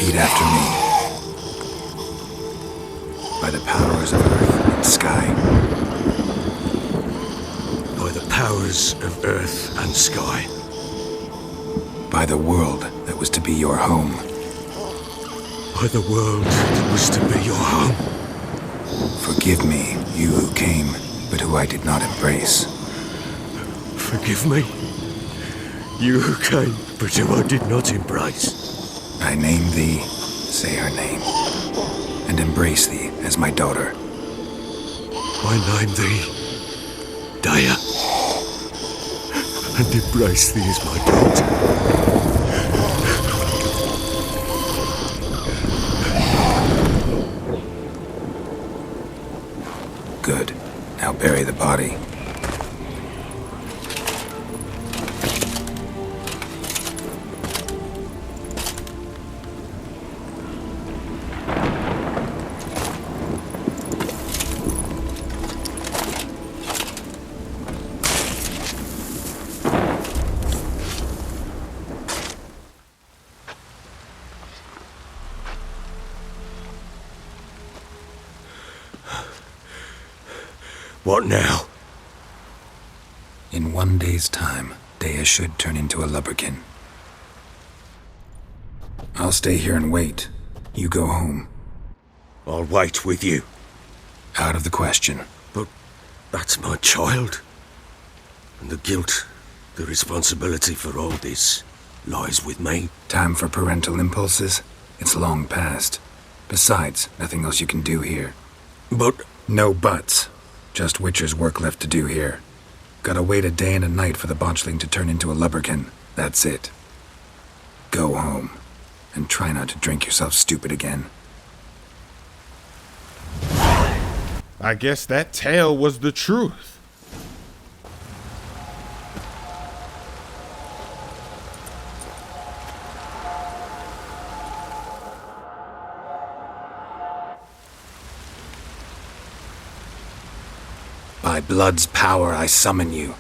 Repeat after me. By the powers of earth and sky. By the powers of earth and sky. By the world that was to be your home. By the world that was to be your home. Forgive me, you who came, but who I did not embrace. Forgive me, you who came, but who I did not embrace. I name thee, say her name, and embrace thee as my daughter. I name thee, Dea, and embrace thee as my daughter. Good. Now bury the body. What now? In 1 day's time, Dea should turn into a Lubberkin. I'll stay here and wait. You go home. I'll wait with you. Out of the question. But that's my child. And the guilt, the responsibility for all this, lies with me. Time for parental impulses? It's long past. Besides, nothing else you can do here. But... No buts. Just Witcher's work left to do here. Gotta wait a day and a night for the botchling to turn into a Lubberkin. That's it. Go home. And try not to drink yourself stupid again. I guess that tale was the truth. By blood's power I summon you.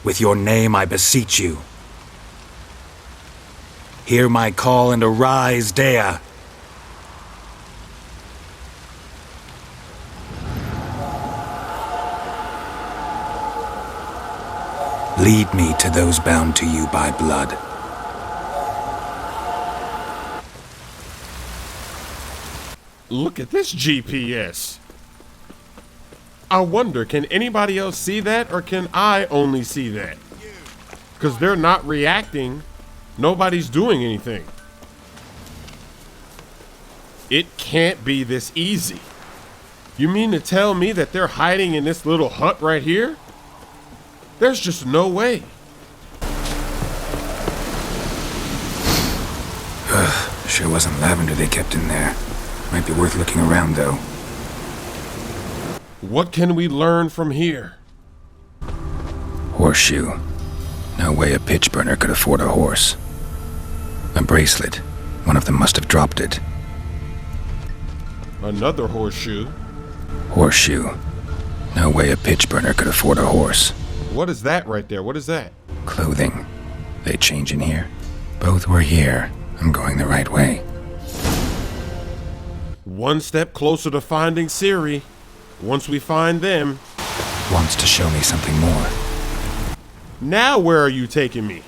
With your name I beseech you. Hear my call and arise, Dea. Lead me to those bound to you by blood. Look at this GPS. I wonder, can anybody else see that, or can I only see that? Because they're not reacting. Nobody's doing anything. It can't be this easy. You mean to tell me that they're hiding in this little hut right here? There's just no way. Sure wasn't lavender they kept in there. Might be worth looking around, though. What can we learn from here? Horseshoe. No way a pitch burner could afford a horse. A bracelet. One of them must have dropped it. Another horseshoe. Horseshoe. No way a pitch burner could afford a horse. What is that right there? What is that? Clothing. They change in here. Both were here. I'm going the right way. One step closer to finding Ciri. Once we find them... Wants to show me something more. Now where are you taking me?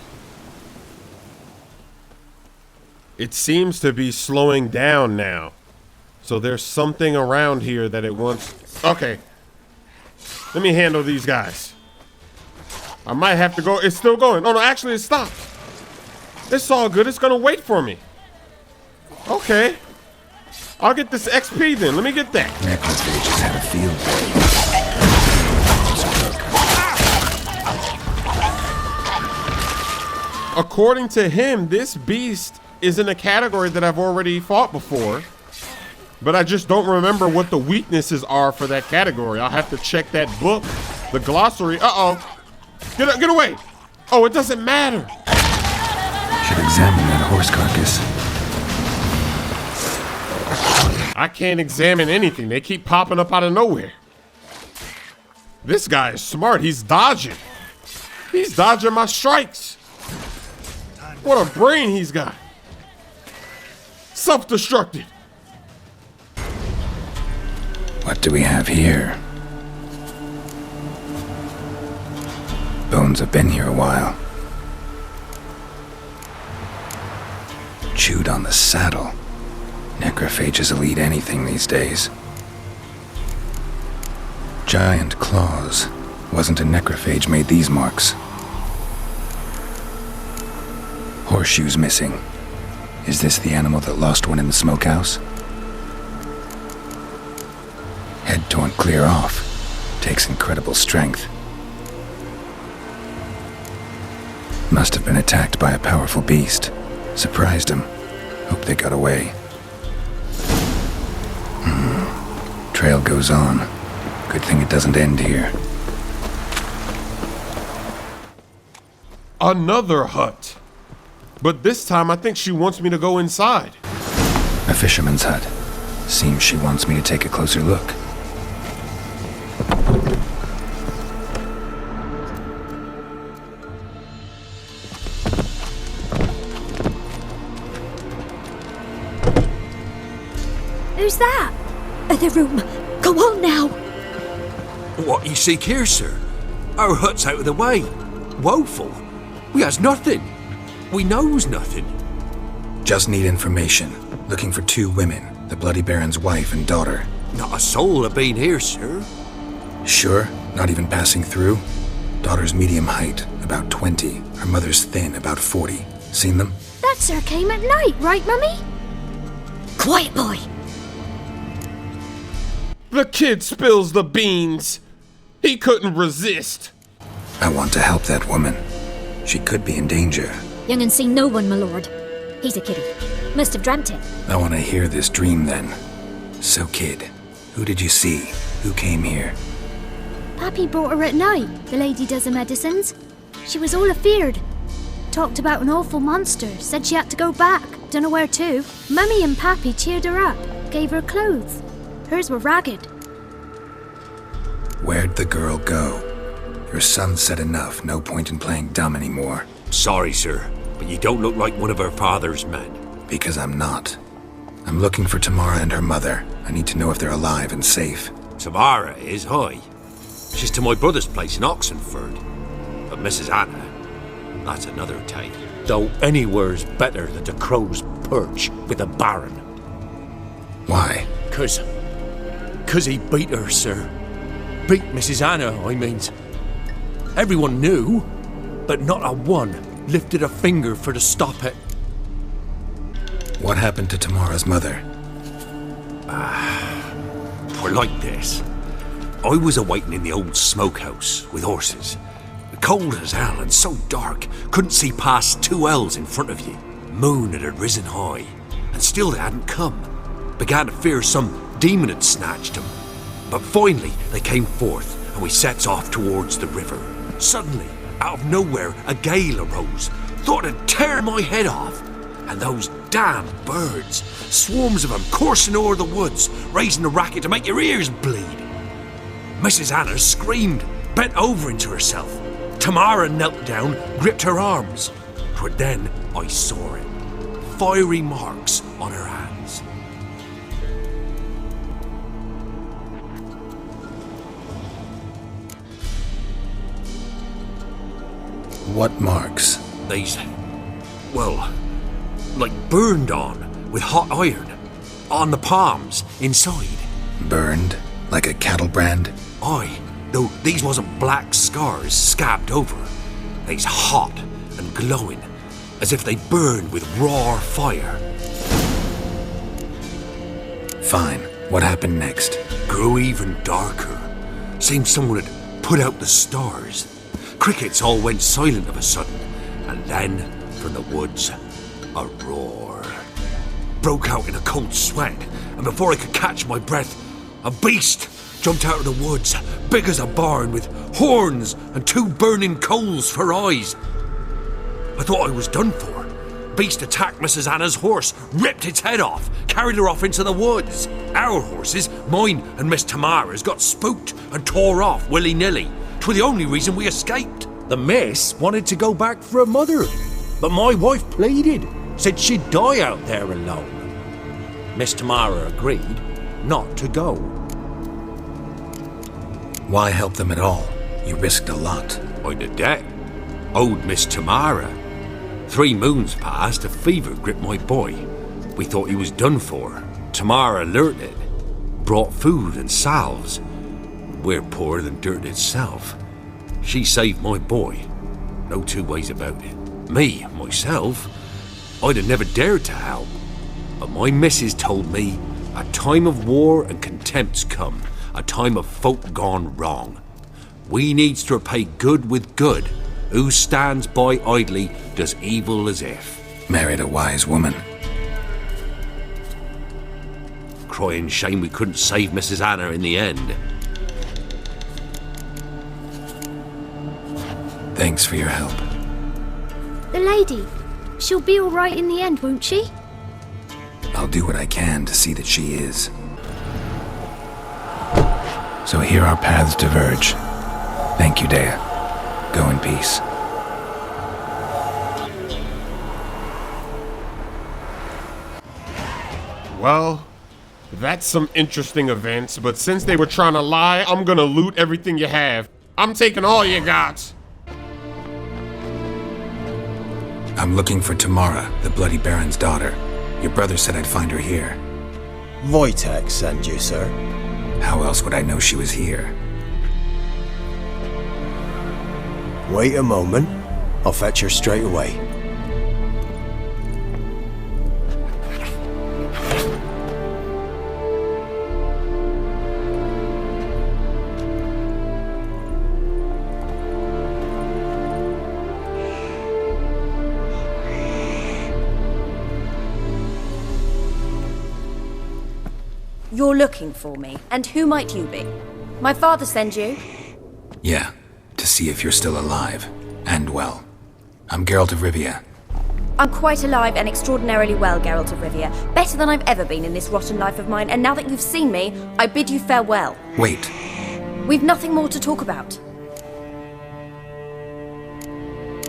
It seems to be slowing down now. So there's something around here that it wants... Okay. Let me handle these guys. I might have to go... It's still going. Oh no, actually it stopped. It's all good. It's gonna wait for me. Okay. I'll get this XP then. Let me get that. Necklace they just had a field day. According to him, this beast is in a category that I've already fought before. But I just don't remember what the weaknesses are for that category. I'll have to check that book, the glossary. Uh-oh. Get away. Oh, it doesn't matter. Should examine that horse carcass. I can't examine anything. They keep popping up out of nowhere. This guy is smart. He's dodging. He's dodging my strikes. What a brain he's got. Self-destructed. What do we have here? Bones have been here a while. Chewed on the saddle. Necrophages will eat anything these days. Giant claws. Wasn't a necrophage made these marks. Horseshoes missing. Is this the animal that lost one in the smokehouse? Head torn clear off. Takes incredible strength. Must have been attacked by a powerful beast. Surprised him. Hope they got away. Trail goes on. Good thing it doesn't end here. Another hut. But this time I think she wants me to go inside. A fisherman's hut. Seems she wants me to take a closer look. Who's that? The room. Go on now. What you seek here, sir? Our hut's out of the way. Woeful. We has nothing. We knows nothing. Just need information. Looking for 2 women. The Bloody Baron's wife and daughter. Not a soul have been here, sir. Sure? Not even passing through? Daughter's medium height, about 20. Her mother's thin, about 40. Seen them? That sir came at night, right, Mummy? Quiet, boy. The kid spills the beans. He couldn't resist. I want to help that woman. She could be in danger. Young and seen no one, my lord. He's a kiddie. Must have dreamt it. I want to hear this dream then. So kid, who did you see? Who came here? Pappy brought her at night. The lady does the medicines. She was all afeared. Talked about an awful monster. Said she had to go back. Dunno where to. Mummy and Pappy cheered her up. Gave her clothes. Hers were ragged. Where'd the girl go? Your son said enough. No point in playing dumb anymore. Sorry, sir, but you don't look like one of her father's men. Because I'm not. I'm looking for Tamara and her mother. I need to know if they're alive and safe. Tamara is, aye. She's to my brother's place in Oxenford. But Mrs. Anna, that's another tale. Though anywhere's better than the crow's perch with the Baron. Why? Cause he beat her, sir. Beat Mrs. Anna, I means. Everyone knew, but not a one lifted a finger for to stop it. What happened to Tamara's mother? We're like this. I was awaiting in the old smokehouse with horses. Cold as hell and so dark, couldn't see past 2 ells in front of you. Moon had risen high, and still they hadn't come. Began to fear some demon had snatched them. But finally they came forth, and we sets off towards the river. Suddenly, out of nowhere, a gale arose. Thought it'd tear my head off. And those damn birds, swarms of them coursing o'er the woods, raising a racket to make your ears bleed. Mrs. Anna screamed, bent over into herself. Tamara knelt down, gripped her arms. But then I saw it. Fiery marks on her hands. What marks? These, well, like burned on with hot iron. On the palms, inside. Burned? Like a cattle brand? Aye, though these wasn't black scars scabbed over. They's hot and glowing, as if they burned with raw fire. Fine. What happened next? Grew even darker. Seemed someone had put out the stars. Crickets all went silent of a sudden, and then, from the woods, a roar. Broke out in a cold sweat, and before I could catch my breath, a beast jumped out of the woods, big as a barn, with horns and 2 burning coals for eyes. I thought I was done for. Beast attacked Mrs. Anna's horse, ripped its head off, carried her off into the woods. Our horses, mine and Miss Tamara's, got spooked and tore off willy-nilly. 'Twas the only reason we escaped. The miss wanted to go back for her mother, but my wife pleaded, said she'd die out there alone. Miss Tamara agreed not to go. Why help them at all? You risked a lot. I did that. Owed Miss Tamara. 3 moons passed, a fever gripped my boy. We thought he was done for. Tamara alerted, brought food and salves. We're poorer than dirt itself. She saved my boy. No 2 ways about it. Me, myself, I'd have never dared to help. But my missus told me a time of war and contempt's come. A time of folk gone wrong. We needs to repay good with good. Who stands by idly does evil as if. Married a wise woman. Crying shame we couldn't save Mrs. Anna in the end. Thanks for your help. The lady, she'll be all right in the end, won't she? I'll do what I can to see that she is. So here our paths diverge. Thank you, Dea. Go in peace. Well, that's some interesting events, but since they were trying to lie, I'm gonna loot everything you have. I'm taking all you got. I'm looking for Tamara, the Bloody Baron's daughter. Your brother said I'd find her here. Wojtek sent you, sir. How else would I know she was here? Wait a moment. I'll fetch her straight away. You're looking for me, and who might you be? My father sent you? Yeah, to see if you're still alive. And well. I'm Geralt of Rivia. I'm quite alive and extraordinarily well, Geralt of Rivia. Better than I've ever been in this rotten life of mine, and now that you've seen me, I bid you farewell. Wait. We've nothing more to talk about.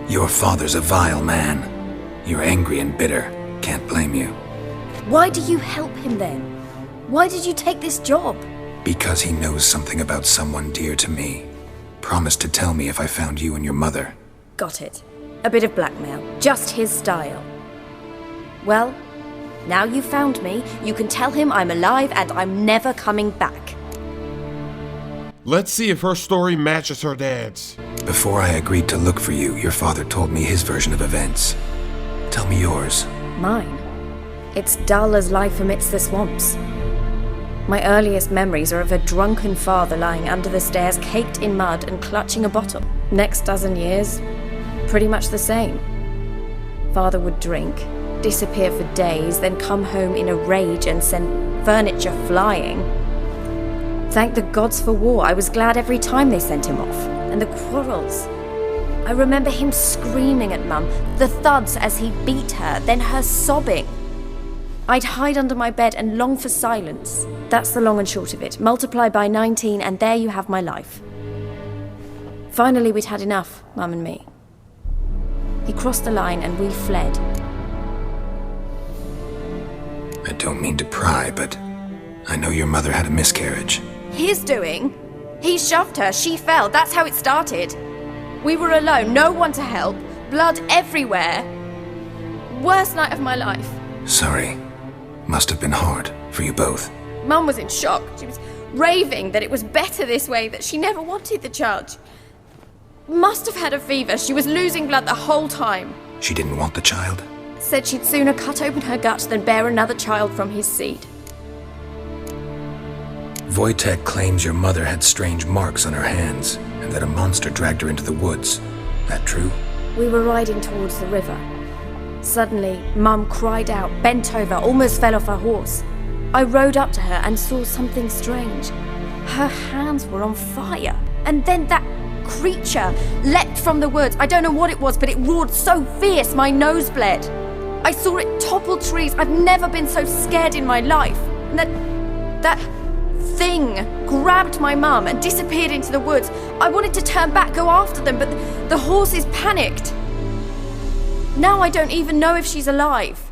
Your father's a vile man. You're angry and bitter. Can't blame you. Why do you help him then? Why did you take this job? Because he knows something about someone dear to me. Promised to tell me if I found you and your mother. Got it. A bit of blackmail. Just his style. Well, now you've found me, you can tell him I'm alive and I'm never coming back. Let's see if her story matches her dad's. Before I agreed to look for you, your father told me his version of events. Tell me yours. Mine? It's dull as life amidst the swamps. My earliest memories are of a drunken father lying under the stairs, caked in mud and clutching a bottle. Next dozen years, pretty much the same. Father would drink, disappear for days, then come home in a rage and send furniture flying. Thank the gods for war. I was glad every time they sent him off. And the quarrels. I remember him screaming at Mum, the thuds as he beat her, then her sobbing. I'd hide under my bed and long for silence. That's the long and short of it. Multiply by 19 and there you have my life. Finally, we'd had enough, Mum and me. He crossed the line and we fled. I don't mean to pry, but I know your mother had a miscarriage. His doing? He shoved her, she fell, that's how it started. We were alone, no one to help, blood everywhere. Worst night of my life. Sorry. Must have been hard for you both. Mum was in shock. She was raving that it was better this way, that she never wanted the child. Must have had a fever. She was losing blood the whole time. She didn't want the child? Said she'd sooner cut open her gut than bear another child from his seed. Wojtek claims your mother had strange marks on her hands, and that a monster dragged her into the woods. That true? We were riding towards the river. Suddenly, Mum cried out, bent over, almost fell off her horse. I rode up to her and saw something strange. Her hands were on fire. And then that creature leapt from the woods. I don't know what it was, but it roared so fierce my nose bled. I saw it topple trees. I've never been so scared in my life. And that thing grabbed my mum and disappeared into the woods. I wanted to turn back, go after them, but the horses panicked. Now I don't even know if she's alive.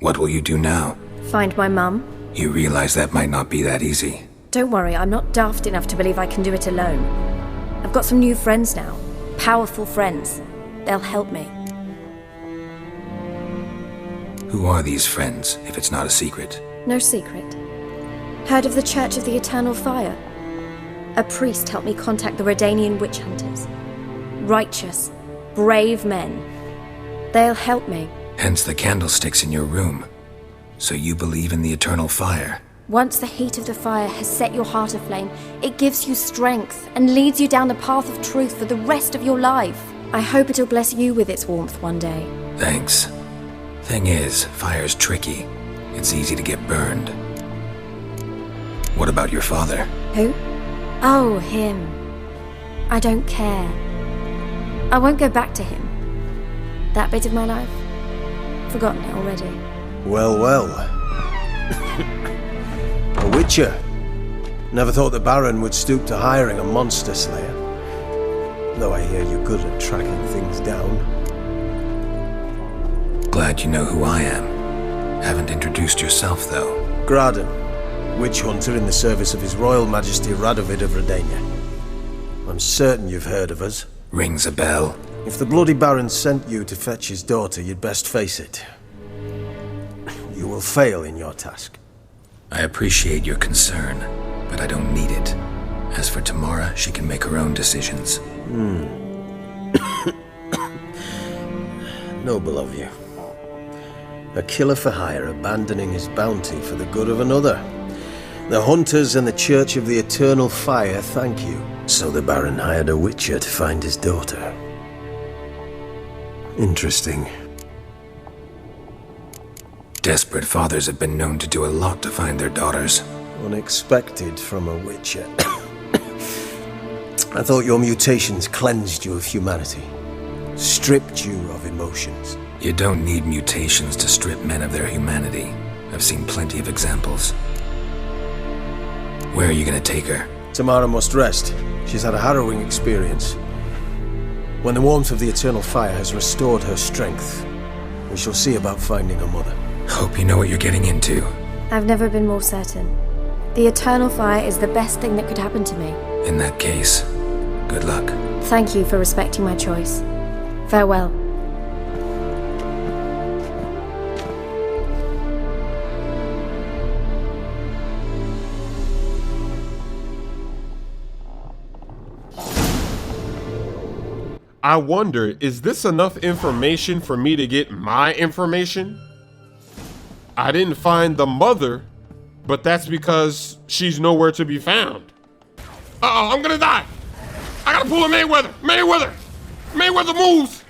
What will you do now? Find my mum. You realize that might not be that easy. Don't worry, I'm not daft enough to believe I can do it alone. I've got some new friends now. Powerful friends. They'll help me. Who are these friends, if it's not a secret? No secret. Heard of the Church of the Eternal Fire? A priest helped me contact the Redanian witch hunters. Righteous, brave men. They'll help me. Hence the candlesticks in your room. So you believe in the eternal fire? Once the heat of the fire has set your heart aflame, it gives you strength and leads you down the path of truth for the rest of your life. I hope it'll bless you with its warmth one day. Thanks. Thing is, fire's tricky. It's easy to get burned. What about your father? Who? Oh, him. I don't care. I won't go back to him. That bit of my life? Forgotten it already. Well, well. A witcher. Never thought the Baron would stoop to hiring a monster slayer. Though I hear you're good at tracking things down. Glad you know who I am. Haven't introduced yourself, though. Graden, witch hunter in the service of His Royal Majesty Radovid of Redania. I'm certain you've heard of us. Rings a bell. If the Bloody Baron sent you to fetch his daughter, you'd best face it. You will fail in your task. I appreciate your concern, but I don't need it. As for Tamara, she can make her own decisions. Noble of you. A killer for hire abandoning his bounty for the good of another. The hunters and the Church of the Eternal Fire thank you. So the Baron hired a witcher to find his daughter. Interesting. Desperate fathers have been known to do a lot to find their daughters. Unexpected from a witcher. I thought your mutations cleansed you of humanity. Stripped you of emotions. You don't need mutations to strip men of their humanity. I've seen plenty of examples. Where are you gonna take her? Tamara must rest. She's had a harrowing experience. When the warmth of the Eternal Fire has restored her strength, we shall see about finding her mother. Hope you know what you're getting into. I've never been more certain. The Eternal Fire is the best thing that could happen to me. In that case, good luck. Thank you for respecting my choice. Farewell. I wonder, is this enough information for me to get my information? I didn't find the mother, but that's because she's nowhere to be found. Uh-oh, I'm gonna die. I gotta pull a Mayweather. Mayweather moves.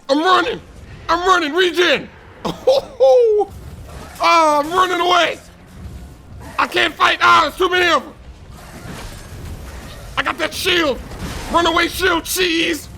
I'm running, regen. Oh, I'm running away. I can't fight. There's too many of them. I got that shield. Runaway shield cheese.